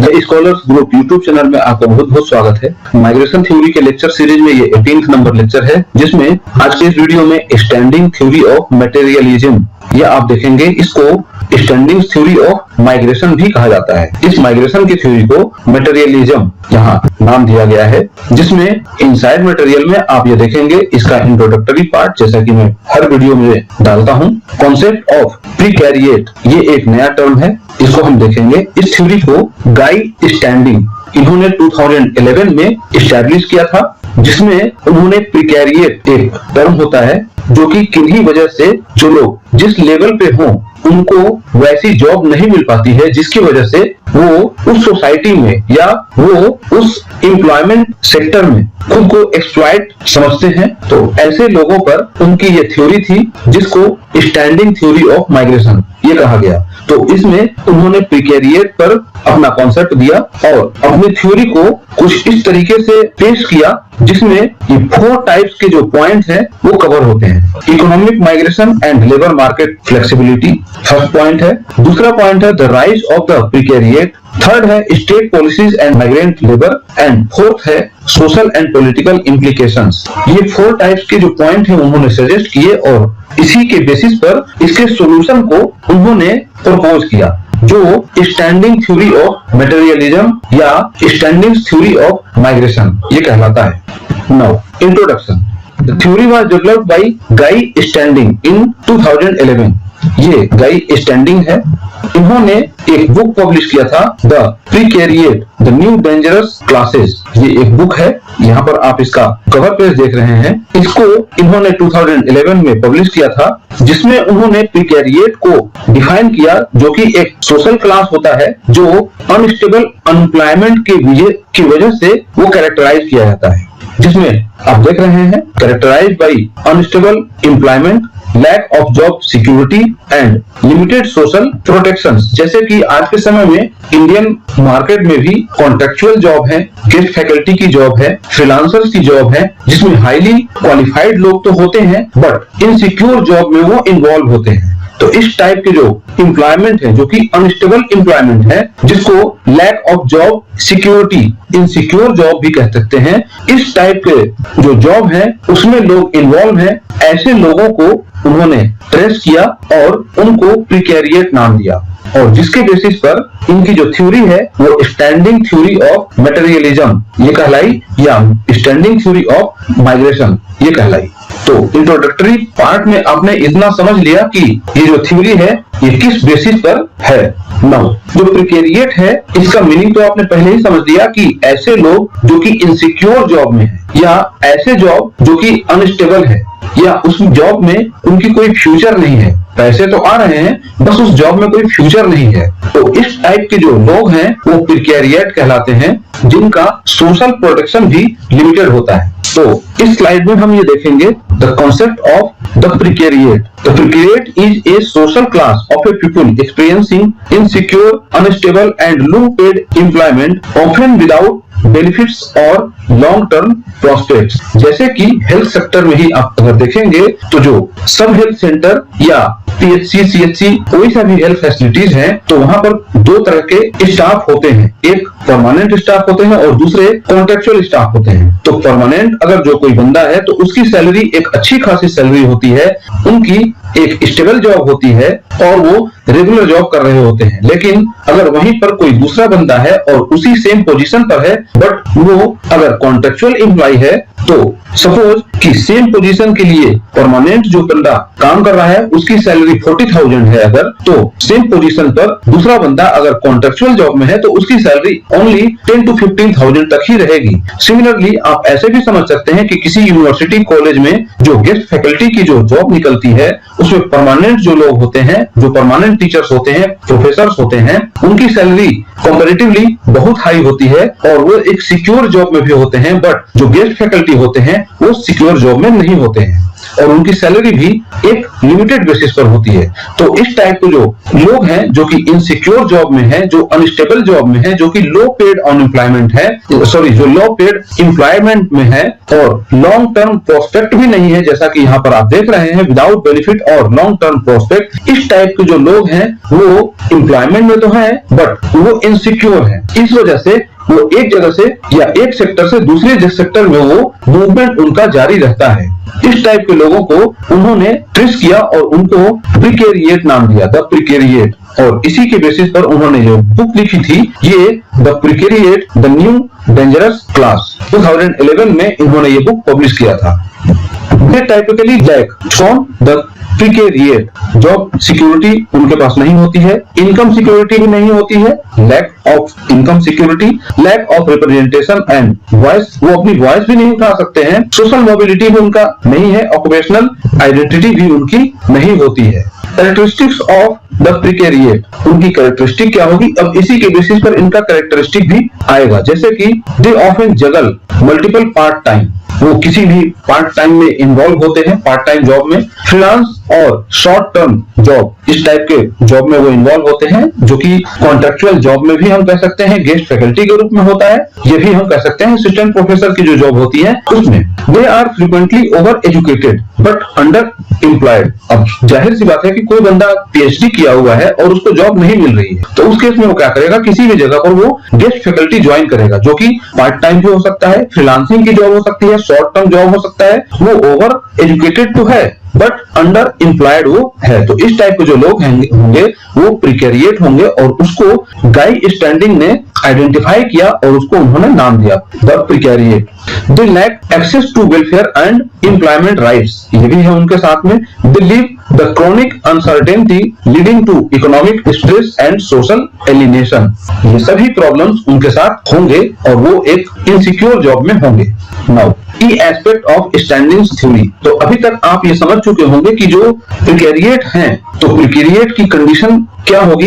The scholars group YouTube channel में आपका बहुत बहुत स्वागत है। माइग्रेशन थ्योरी के लेक्चर सीरीज में ये 18th नंबर लेक्चर है, जिसमें आज के इस वीडियो में स्टैंडिंग थ्योरी ऑफ मटेरियलिज्म यह आप देखेंगे। इसको स्टैंडिंग थ्योरी ऑफ माइग्रेशन भी कहा जाता है। इस माइग्रेशन की थ्योरी को मटेरियलिज्म यहाँ नाम दिया गया है, जिसमें इनसाइड मटेरियल में आप ये देखेंगे इसका इंट्रोडक्टरी पार्ट, जैसा कि मैं हर वीडियो में डालता हूँ। कॉन्सेप्ट ऑफ प्रीकैरिएट ये एक नया टर्म है, इसको हम देखेंगे। इस थ्योरी को गाई स्टैंडिंग इन्होंने 2011 में इस्टेब्लिश किया था, जिसमें उन्होंने प्रीकैरिएट एक टर्म होता है जो कि किन्हीं वजह से जो लोग जिस लेवल पे हों उनको वैसी जॉब नहीं मिल पाती है, जिसकी वजह से वो उस सोसाइटी में या वो उस एम्प्लॉयमेंट सेक्टर में खुद को एक्सप्लॉइट समझते हैं। तो ऐसे लोगों पर उनकी ये थ्योरी थी, जिसको स्टैंडिंग थ्योरी ऑफ माइग्रेशन ये कहा गया। तो इसमें उन्होंने प्रीकैरिएट पर अपना कॉन्सेप्ट दिया और अपनी थ्योरी को कुछ इस तरीके से पेश किया, जिसमें ये 4 टाइप्स के जो पॉइंट हैं वो कवर होते हैं। Economic migration and labour market flexibility first point है। दूसरा पॉइंट है the rise of the precariat. Third है state policies and migrant labour and fourth है सोशल एंड पॉलिटिकल इम्प्लीकेशंस। ये 4 टाइप्स के जो पॉइंट हैं उन्होंने सजेस्ट किए और इसी के बेसिस पर इसके सॉल्यूशन को उन्होंने प्रपोज किया, जो स्टैंडिंग थ्योरी ऑफ मटेरियलिज्म या स्टैंडिंग थ्योरी ऑफ माइग्रेशन ये कहलाता है। Now introduction. The theory was developed by गाई स्टैंडिंग इन 2011। ये गाई स्टैंडिंग है। इन्होंने एक बुक पब्लिश किया था, the precariat the new dangerous classes. ये एक बुक है, यहाँ पर आप इसका कवर पेज देख रहे हैं। इसको इन्होंने 2011 में पब्लिश किया था, जिसमें उन्होंने प्रीकैरिएट को डिफाइन किया, जो कि एक सोशल क्लास होता है जो अनस्टेबल अनएम्प्लॉयमेंट की वजह से वो कैरेक्टराइज किया जाता है, जिसमें आप देख रहे हैं characterize by unstable employment, lack of job security and limited social protections. जैसे कि आज के समय में इंडियन मार्केट में भी कॉन्ट्रेक्चुअल जॉब है, गेस्ट फैकल्टी की जॉब है, फ्रीलांसर्स की जॉब है, जिसमें हाईली क्वालिफाइड लोग तो होते हैं बट इनसिक्योर जॉब में वो इन्वॉल्व होते हैं। तो इस टाइप के जो एम्प्लॉयमेंट है, जो कि अनस्टेबल एम्प्लॉयमेंट है, जिसको lack of job security insecure job भी कह सकते हैं, इस टाइप के जो जॉब है उसमें लोग इन्वॉल्व हैं। ऐसे लोगों को उन्होंने ट्रेस किया और उनको प्रीकैरिएट नाम दिया, और जिसके बेसिस पर इनकी जो थ्योरी है वो स्टैंडिंग थ्योरी ऑफ मटेरियलिज्म ये कहलाई या स्टैंडिंग थ्योरी ऑफ माइग्रेशन ये कहलाई। तो इंट्रोडक्टरी पार्ट में आपने इतना समझ लिया कि ये जो थ्योरी है ये किस बेसिस पर है। नाउ जो प्रीकैरिएट है इसका मीनिंग तो आपने पहले ही समझ लिया कि ऐसे लोग जो कि इनसिक्योर जॉब में है, या ऐसे जॉब जो कि अनस्टेबल है, या उस जॉब में उनकी कोई फ्यूचर नहीं है। पैसे तो आ रहे हैं, बस उस जॉब में कोई फ्यूचर नहीं है। तो इस टाइप के जो लोग हैं वो प्रीकैरिएट कहलाते हैं, जिनका सोशल प्रोटेक्शन भी लिमिटेड होता है। तो इस स्लाइड में हम ये देखेंगे the concept of the precariat. The precariat is a social class of a people experiencing insecure, unstable and low paid employment, often without benefits और लॉन्ग टर्म प्रॉस्पेक्ट्स। जैसे कि हेल्थ सेक्टर में ही आप अगर देखेंगे तो जो सब हेल्थ सेंटर या पीएचसी, सीएचसी, कोई सा भी हेल्थ फैसिलिटीज हैं, तो वहां पर 2 तरह के स्टाफ होते हैं। एक परमानेंट स्टाफ होते हैं और दूसरे कॉन्ट्रेक्चुअल स्टाफ होते हैं। तो परमानेंट अगर जो कोई बंदा है तो उसकी सैलरी एक अच्छी खासी सैलरी होती है, उनकी एक स्टेबल जॉब होती है और वो रेगुलर जॉब कर रहे होते हैं। लेकिन अगर वहीं पर कोई दूसरा बंदा है और उसी सेम पोजीशन पर है, बट वो अगर कॉन्ट्रेक्चुअल एम्प्लॉय है, तो सपोज कि सेम पोजीशन के लिए परमानेंट जो बंदा काम कर रहा है उसकी सैलरी 40,000 है, अगर तो सेम पोजीशन पर दूसरा बंदा अगर कॉन्ट्रेक्चुअल जॉब में है तो उसकी सैलरी ओनली 10 to 15,000 तक ही रहेगी। सिमिलरली आप ऐसे भी समझ सकते हैं कि किसी यूनिवर्सिटी कॉलेज में जो गेस्ट फैकल्टी की जो जॉब निकलती है उसमें परमानेंट जो लोग होते हैं, जो परमानेंट टीचर्स होते हैं, प्रोफेसर्स होते हैं, उनकी सैलरी कंपैरेटिवली बहुत हाई होती है और वो एक सिक्योर जॉब में भी होते हैं, बट जो गेस्ट फैकल्टी होते हैं वो सिक्योर जॉब में नहीं होते हैं। और उनकी सैलरी भी एक लिमिटेड बेसिस पर होती है। तो इस टाइप के जो लोग हैं जो कि इनसिक्योर जॉब में है, जो अनस्टेबल जॉब में है, जो कि लो पेड अनएम्प्लॉयमेंट है, सॉरी जो लो पेड एम्प्लॉयमेंट में है और लॉन्ग टर्म प्रोस्पेक्ट भी नहीं है, जैसा कि यहाँ पर आप देख रहे हैं विदाउट बेनिफिट और लॉन्ग टर्म प्रोस्पेक्ट, इस टाइप के जो लोग हैं वो एम्प्लॉयमेंट में तो है बट वो इनसिक्योर है। इस वजह से वो एक जगह से या एक सेक्टर से दूसरे सेक्टर में वो मूवमेंट उनका जारी रहता है। इस टाइप के लोगों को उन्होंने ट्रेस किया और उनको प्रिकेरिएट नाम दिया, द प्रिकेरिएट, और इसी के बेसिस पर उन्होंने जो बुक लिखी थी ये the precariat the new dangerous class 2011 में इन्होंने ये बुक पब्लिश किया था। They typically lack from the precariat, job security उनके पास नहीं होती है, इनकम सिक्योरिटी भी नहीं होती है, lack of income security, lack of representation and voice, वो अपनी वॉइस भी नहीं उठा सकते हैं, सोशल मोबिलिटी भी उनका नहीं है, ऑक्यूपेशनल आइडेंटिटी भी उनकी नहीं होती है। कैरेक्टरिस्टिक्स ऑफ द प्रिकेरिएट, उनकी कैरेक्टरिस्टिक क्या होगी, अब इसी के बेसिस पर इनका कैरेक्टरिस्टिक भी आएगा, जैसे कि they often juggle multiple part time, वो किसी भी पार्ट टाइम में इन्वॉल्व होते हैं, पार्ट टाइम जॉब में, फ्रीलांस और शॉर्ट टर्म जॉब, इस टाइप के जॉब में वो इन्वॉल्व होते हैं, जो कि कॉन्ट्रेक्चुअल जॉब में भी हम कह सकते हैं, गेस्ट फैकल्टी के रूप में होता है, ये भी हम कह सकते हैं असिस्टेंट प्रोफेसर की जो जॉब होती है उसमें। They are frequently over educated but under employed, अब जाहिर सी बात है कि कोई बंदा पीएचडी किया हुआ है और उसको जॉब नहीं मिल रही है, तो उस केस में वो क्या करेगा, किसी भी जगह पर वो गेस्ट फैकल्टी ज्वाइन करेगा, जो कि पार्ट टाइम भी हो सकता है, फ्रीलांसिंग की जॉब हो सकती है, शॉर्ट टर्म जॉब हो सकता है, वो ओवर एजुकेटेड तो है बट अंडर एम्प्लॉयड वो है। तो इस टाइप के जो लोग होंगे वो प्रिकेरिएट होंगे और उसको गाई स्टैंडिंग ने आइडेंटिफाई किया और उसको उन्होंने नाम दिया the precariat. They lack access to welfare and employment rights, ये भी है उनके साथ में। They live the chronic uncertainty leading to economic stress and social alienation, ये सभी प्रॉब्लम्स उनके साथ होंगे और वो एक इनसिक्योर जॉब में होंगे। नाउ की एस्पेक्ट ऑफ स्टैंडिंग थ्योरी, तो अभी तक आप ये समझ चुके होंगे कि जो प्रिकेरिएट हैं तो प्रिकेरिएट की कंडीशन क्या होगी,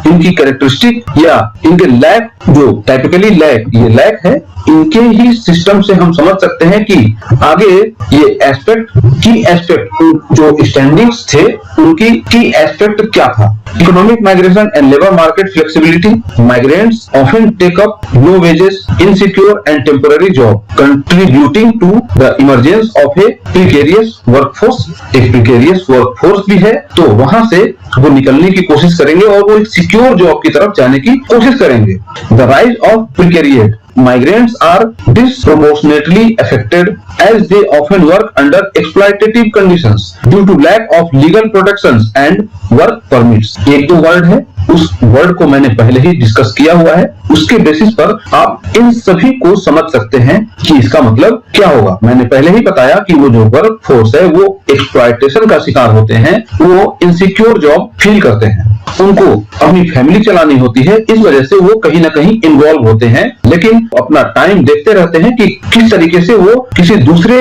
इनकी कैरेक्टरिस्टिक या इनके लैक, जो टाइपिकली लैक, ये लैक है, इनके ही सिस्टम से हम समझ सकते हैं कि आगे ये एस्पेक्ट, की एस्पेक्ट जो स्टैंडिंग्स थे उनकी की एस्पेक्ट क्या था। Economic migration and labour market flexibility, migrants often take up low wages, insecure and temporary job, contributing to the emergence of a precarious workforce, एक प्रिकेरियस वर्कफोर्स भी है तो वहां से वो निकलने की कोशिश करेंगे और वो एक सिक्योर जॉब की तरफ जाने की कोशिश करेंगे। The rise of precariat, migrants are disproportionately affected as they often work under exploitative conditions due to lack of legal protections and work permits। एक दो वर्ड है, उस वर्ड को मैंने पहले ही डिस्कस किया हुआ है, उसके बेसिस पर आप इन सभी को समझ सकते हैं कि इसका मतलब क्या होगा। मैंने पहले ही बताया कि वो जो वर्क फोर्स है वो एक्सप्लॉयटेशन का शिकार होते हैं, वो इनसिक्योर जॉब फील करते हैं, उनको अपनी फैमिली चलानी होती है, इस वजह से वो कहीं ना कहीं इन्वॉल्व होते हैं, लेकिन अपना टाइम देखते रहते हैं कि किस तरीके से वो किसी दूसरे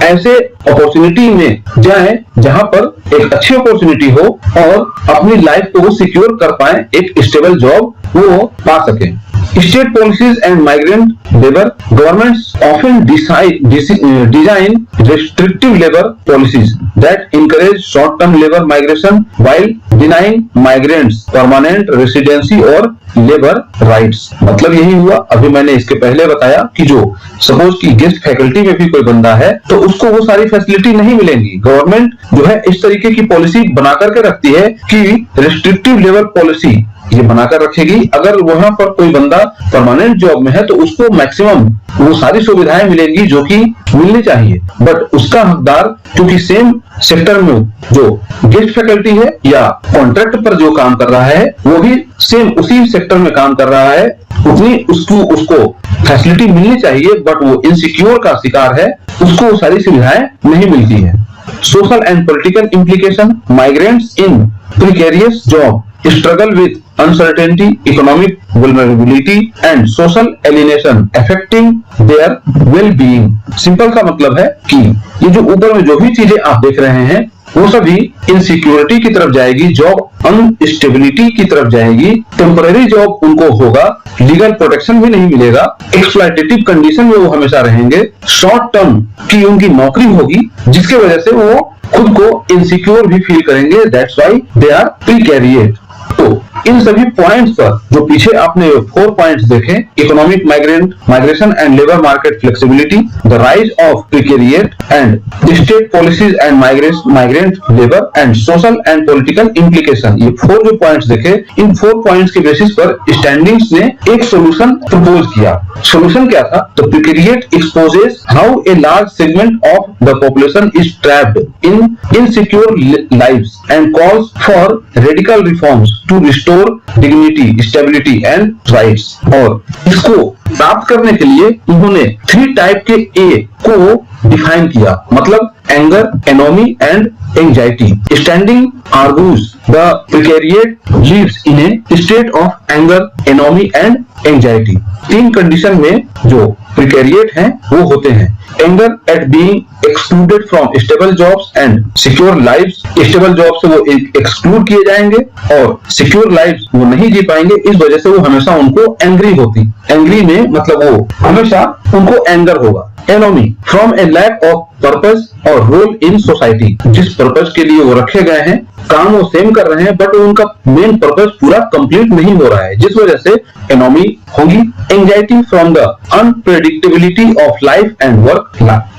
ऐसे अपॉर्चुनिटी में जाए जहां पर एक अच्छी अपॉर्चुनिटी हो और अपनी लाइफ को वो सिक्योर कर पाए, एक स्टेबल जॉब वो पा सके। State policies and migrant labor, governments often design restrictive labor policies that encourage short-term labor migration while denying migrants permanent residency और लेबर राइट्स। मतलब यही हुआ, अभी मैंने इसके पहले बताया कि जो सपोज की गेस्ट फैकल्टी में भी कोई बंदा है तो उसको वो सारी फैसिलिटी नहीं मिलेंगी। गवर्नमेंट जो है इस तरीके की पॉलिसी बना करके रखती है कि रिस्ट्रिक्टिव लेबर पॉलिसी ये बनाकर रखेगी, अगर वहां पर कोई बंदा परमानेंट जॉब में है तो उसको मैक्सिमम वो सारी सुविधाएं मिलेंगी जो कि मिलनी चाहिए, बट उसका हकदार क्योंकि सेम सेक्टर में जो गेस्ट फैकल्टी है या कॉन्ट्रैक्ट पर जो काम कर रहा है वो भी सेम उसी सेक्टर में काम कर रहा है, उतनी उसको फैसिलिटी मिलनी चाहिए, बट वो इनसिक्योर का शिकार है, उसको वो सारी सुविधाएं नहीं मिलती है। Social and political implication, migrants in precarious job struggle with uncertainty, economic vulnerability and social alienation affecting their well-being। Simple का मतलब है कि ये जो ऊपर में जो भी चीजें आप देख रहे हैं वो सभी इनसिक्योरिटी की तरफ जाएगी, जॉब अनस्टेबिलिटी की तरफ जाएगी, टेम्पररी जॉब उनको होगा, लीगल प्रोटेक्शन भी नहीं मिलेगा, एक्सप्लॉयटेटिव कंडीशन में वो हमेशा रहेंगे, शॉर्ट टर्म की उनकी नौकरी होगी जिसके वजह से वो खुद को इनसिक्योर भी फील करेंगे। That's why they are precariat. तो इन सभी पॉइंट्स पर जो पीछे आपने 4 पॉइंट्स देखे, economic migration and labour market flexibility, the rise of precariat and state policies and migrant labour and social and political implication, ये 4 जो पॉइंट्स देखे, इन 4 पॉइंट्स के बेसिस पर स्टैंडिंग्स ने एक सोल्यूशन प्रपोज किया। सोल्यूशन क्या था? The precariat exposes how a large segment of the population is trapped in insecure lives and calls for radical reforms to restore dignity, stability and rights. और इसको प्राप्त करने के लिए उन्होंने 3 टाइप के ए को डिफाइन किया, मतलब anger, anomie and anxiety. Standing argues the precariat lives in a state of anger, anomie and anxiety. 3 condition में जो प्रिकेरिएट हैं वो होते हैं। Anger at being excluded from stable jobs and secure lives, stable job से वो exclude किए जाएंगे और सिक्योर लाइव्स वो नहीं जी पाएंगे, इस वजह से वो हमेशा उनको एंग्री होती। एंग्री में मतलब वो हमेशा उनको एंगर होगा। Anomie from a lack of purpose और रोल इन सोसाइटी, जिस पर्पस के लिए वो रखे गए हैं, काम वो सेम कर रहे हैं बट उनका मेन पर्पस पूरा कंप्लीट नहीं हो रहा है, जिस वजह से एनोमी होगी। Anxiety from the unpredictability of life and work,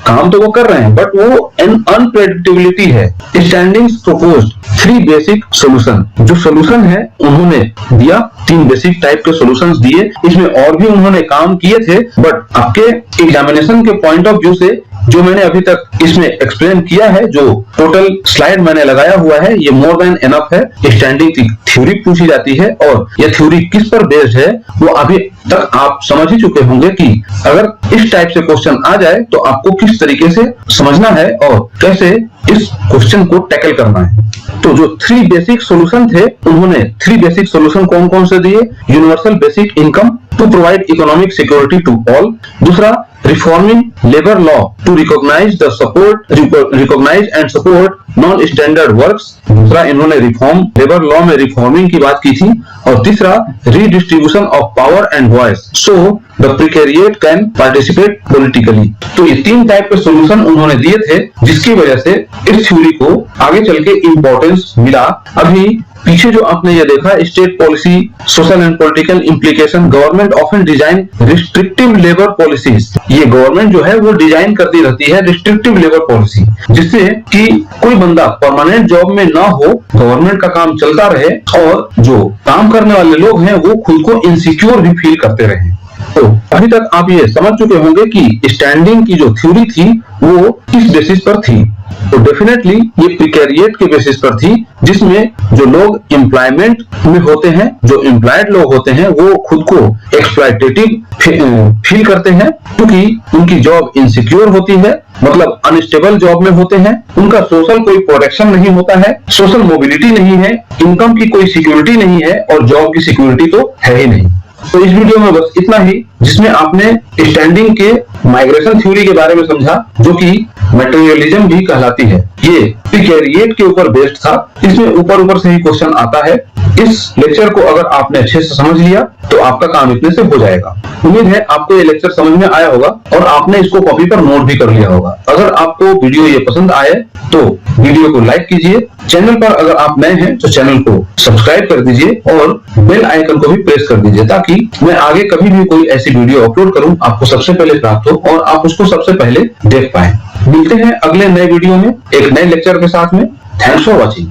काम तो वो कर रहे हैं बट वो अनप्रेडिक्टेबिलिटी है। स्टैंडिंग्स प्रोपोज्ड 3 बेसिक सोल्यूशन, जो सोल्यूशन है उन्होंने दिया, 3 बेसिक टाइप के सॉल्यूशंस दिए। इसमें और भी उन्होंने काम किए थे बट आपके एग्जामिनेशन के पॉइंट ऑफ व्यू से जो मैंने अभी तक इसमें एक्सप्लेन किया है, जो टोटल स्लाइड मैंने लगाया हुआ है, ये मोर देन एनफ है। स्टैंडिंग की थ्योरी पूछी जाती है और यह थ्योरी किस पर बेस्ड है वो अभी तक आप समझ ही चुके होंगे कि अगर इस टाइप से क्वेश्चन आ जाए तो आपको किस तरीके से समझना है और कैसे इस क्वेश्चन को टैकल करना है। तो जो 3 बेसिक सॉल्यूशन थे, उन्होंने 3 बेसिक सॉल्यूशन कौन कौन से दिए? Universal basic income to provide economic security to all, दूसरा reforming labour law to recognise and support non standard works, दूसरा इन्होंने रिफॉर्म लेबर लॉ में रिफॉर्मिंग की बात की थी, और तीसरा redistribution of power and voice so the precariat can participate politically. तो ये 3 टाइप के सॉल्यूशन उन्होंने दिए थे, जिसकी वजह से इस थ्योरी को आगे चल के इंपॉर्टेंस मिला। अभी पीछे जो आपने ये देखा, state policy, social and political implication, government often design restrictive labour policies, ये गवर्नमेंट जो है वो डिजाइन करती रहती है रिस्ट्रिक्टिव लेबर पॉलिसी, जिससे कि कोई बंदा परमानेंट जॉब में ना हो, गवर्नमेंट का काम चलता रहे और जो काम करने वाले लोग हैं वो खुद को इनसिक्योर भी फील करते रहे। तो अभी तक आप ये समझ चुके होंगे कि स्टैंडिंग की जो थ्योरी थी वो किस बेसिस पर थी। तो डेफिनेटली ये प्रिकेरिएट के बेसिस पर थी, जिसमें जो लोग एम्प्लॉयमेंट में होते हैं, जो एम्प्लॉयड लोग होते हैं, वो खुद को एक्सप्लॉयटेटिव फील करते हैं क्योंकि उनकी जॉब इनसिक्योर होती है, मतलब अनस्टेबल जॉब में होते हैं, उनका सोशल कोई प्रोटेक्शन नहीं होता है, सोशल मोबिलिटी नहीं है, इनकम की कोई सिक्योरिटी नहीं है और जॉब की सिक्योरिटी तो है ही नहीं। तो इस वीडियो में बस इतना ही, जिसमें आपने स्टैंडिंग के माइग्रेशन थ्योरी के बारे में समझा, जो कि मटेरियलिज्म भी कहलाती है। ये प्रिकेरिएट के ऊपर बेस्ड था, इसमें ऊपर से ही क्वेश्चन आता है। इस लेक्चर को अगर आपने अच्छे से समझ लिया तो आपका काम इतने से हो जाएगा। उम्मीद है आपको ये लेक्चर समझ में आया होगा और आपने इसको कॉपी पर नोट भी कर लिया होगा। अगर आपको वीडियो ये पसंद आए तो वीडियो को लाइक कीजिए, चैनल पर अगर आप नए हैं तो चैनल को सब्सक्राइब कर दीजिए और बेल आइकन को भी प्रेस कर दीजिए, ताकि मैं आगे कभी भी कोई ऐसी वीडियो अपलोड करूं आपको सबसे पहले प्राप्त हो और आप उसको सबसे पहले देख पाए। मिलते हैं अगले नए वीडियो में एक नए लेक्चर के साथ में। Thanks for watching.